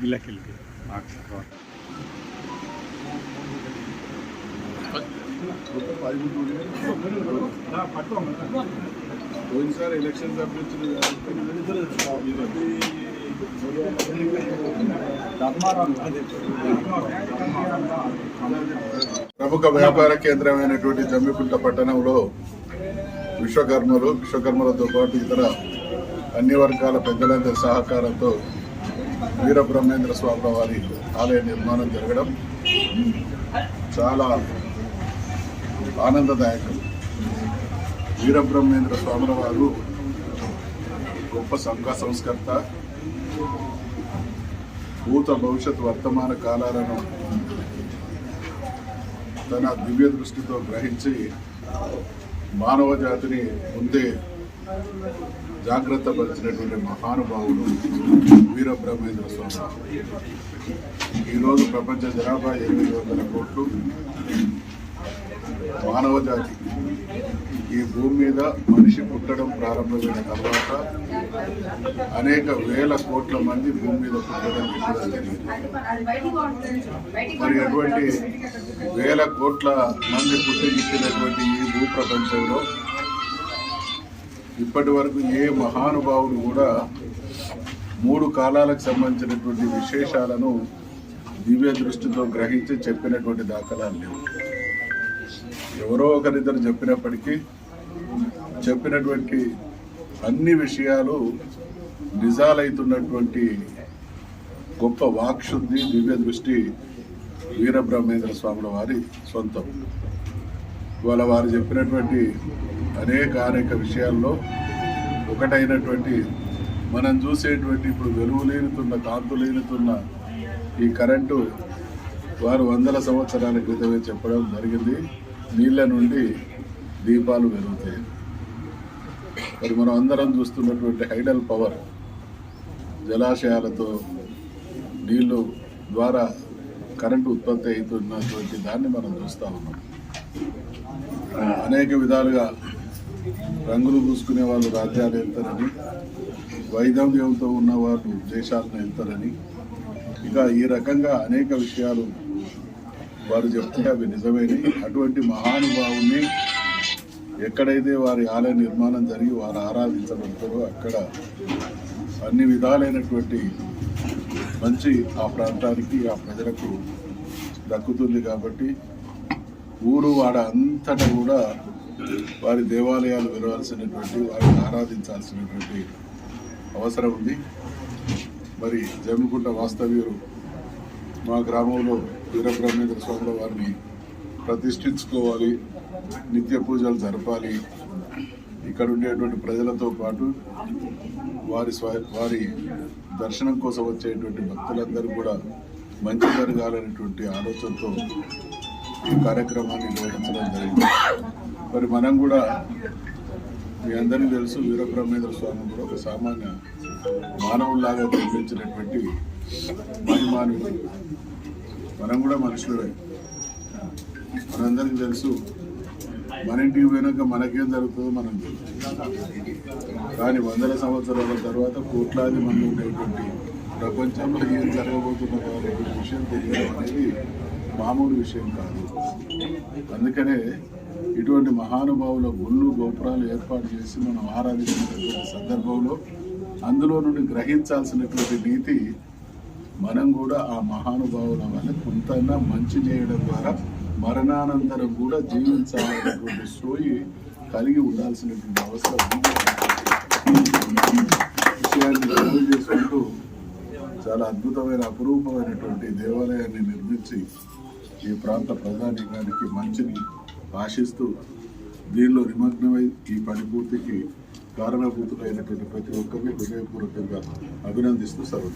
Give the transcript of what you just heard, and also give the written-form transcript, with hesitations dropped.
ఇళ్ళకెళ్ళి పోయినసారి ఎలక్షన్స్ అభ్యర్థులు ప్రముఖ వ్యాపార కేంద్రమైనటువంటి జమ్మికుంట పట్టణంలో విశ్వకర్మలతో పాటు ఇతర అన్ని వర్గాల పెద్దలందరి సహకారంతో వీరబ్రహ్మేంద్ర స్వాముల వారి ఆలయ నిర్మాణం జరగడం చాలా ఆనందదాయకం. వీరబ్రహ్మేంద్ర స్వాముల వారు గొప్ప సంఘ సంస్కర్త, భూత భవిష్యత్ వర్తమాన కాలాలను తన దివ్య దృష్టితో గ్రహించి మానవ జాతిని ముందే జాగ్రత్త పరిచినటువంటి మహానుభావుడు వీరబ్రహ్మేంద్ర స్వామి. ఈరోజు ప్రపంచ జనాభా 800 కోట్లు. మానవ జాతి ఈ భూమి మీద మనిషి పుట్టడం ప్రారంభమైన తర్వాత అనేక వేల కోట్ల మంది భూమి మీద పుట్టడం జరిగింది. మరి అటువంటి వేల కోట్ల మంది పుట్టినటువంటి ఈ భూ ప్రపంచంలో ఇప్పటి వరకు ఏ మహానుభావుడు కూడా 3 కాలాలకు సంబంధించినటువంటి విశేషాలను దివ్య దృష్టితో గ్రహించి చెప్పినటువంటి దాఖలాలు లేవు. ఎవరో ఒకరిద్దరు చెప్పినప్పటికీ చెప్పినటువంటి అన్ని విషయాలు నిజాలైతున్నటువంటి గొప్ప వాక్శుద్ధి, దివ్య దృష్టి వీరబ్రహ్మేంద్ర స్వాముల వారి సొంతం. ఇవాళ వారు చెప్పినటువంటి అనేక విషయాల్లో ఒకటైనటువంటి మనం చూసేటువంటి ఇప్పుడు వెలుగులేనుతున్న, కాంతులేనుతున్న ఈ కరెంటు వారు 100 సంవత్సరాల క్రితమే చెప్పడం జరిగింది. నీళ్ళ నుండి దీపాలు వెలుగుతాయి. మరి మనం అందరం చూస్తున్నటువంటి హైడల్ పవర్, జలాశయాలతో నీళ్లు ద్వారా కరెంటు ఉత్పత్తి అవుతున్నటువంటి దాన్ని మనం చూస్తూ ఉన్నాం. అనేక విధాలుగా రంగులు పూసుకునే వాళ్ళు రాజ్యాలు వెళ్తారని, వైదవ్యంతో ఉన్న వాళ్ళు దేశాలను వెళ్తారని, ఇక ఈ రకంగా అనేక విషయాలు వారు చెప్తుంటే అవి నిజమైనవి. అటువంటి మహానుభావుని ఎక్కడైతే వారి ఆలయ నిర్మాణం జరిగి వారు ఆరాధించబడతారో అక్కడ అన్ని విధాలైనటువంటి మంచి ఆ ప్రాంతానికి, ఆ ప్రజలకు దక్కుతుంది. కాబట్టి ఊరు వాడ అంతటా కూడా వారి దేవాలయాలు విరవాల్సినటువంటి, వారిని ఆరాధించాల్సినటువంటి అవసరం ఉంది. మరి జమ్మికుంట వాస్తవ్యులు మా గ్రామంలో వీరబ్రహ్మేంద్ర స్వాముల వారిని ప్రతిష్ఠించుకోవాలి, నిత్య పూజలు జరపాలి. ఇక్కడ ఉండేటువంటి ప్రజలతో పాటు వారి దర్శనం కోసం వచ్చేటువంటి భక్తులందరూ కూడా మంచి జరగాలనేటువంటి ఆలోచనతో ఈ కార్యక్రమాన్ని నిర్వహించడం జరిగింది. మరి మనం కూడా మీ అందరికీ తెలుసు, వీరబ్రహ్మేంద్ర స్వామి కూడా ఒక సామాన్య మానవుల్లాగా జన్మించినటువంటి మహిమానుడు. మనం కూడా మనుషులే. మనందరికీ తెలుసు, మన ఇంటికి పోయినాక మనకేం జరుగుతుందో మనం తెలుసు. కానీ 100 సంవత్సరాల తర్వాత కోట్లాది మంది ఉండేటువంటి ప్రపంచంలో ఏం జరగబోతున్నదో అనేటువంటి విషయం తెలియడం అనేది మామూలు విషయం కాదు. అందుకనే ఇటువంటి మహానుభావుల గుళ్ళు, గోపురాలు ఏర్పాటు చేసి మనం ఆరాధించినటువంటి సందర్భంలో అందులో నుండి గ్రహించాల్సినటువంటి నీతి మనం కూడా ఆ మహానుభావుల వల్ల కొంతైనా మంచి చేయడం ద్వారా మరణానంతరం కూడా జీవించాలనేటువంటి సోయి కలిగి ఉండాల్సినటువంటి అవసరం విషయాన్ని అర్థం చేసుకుంటూ చాలా అద్భుతమైన, అపురూపమైనటువంటి దేవాలయాన్ని నిర్మించి ఈ ప్రాంత ప్రజానీకానికి మంచిని ఆశిస్తూ దీనిలో నిమగ్నమై ఈ పని పూర్తికి కారణభూతులైనటువంటి ప్రతి ఒక్కరిని హృదయపూర్వకంగా అభినందిస్తూ సెలవు.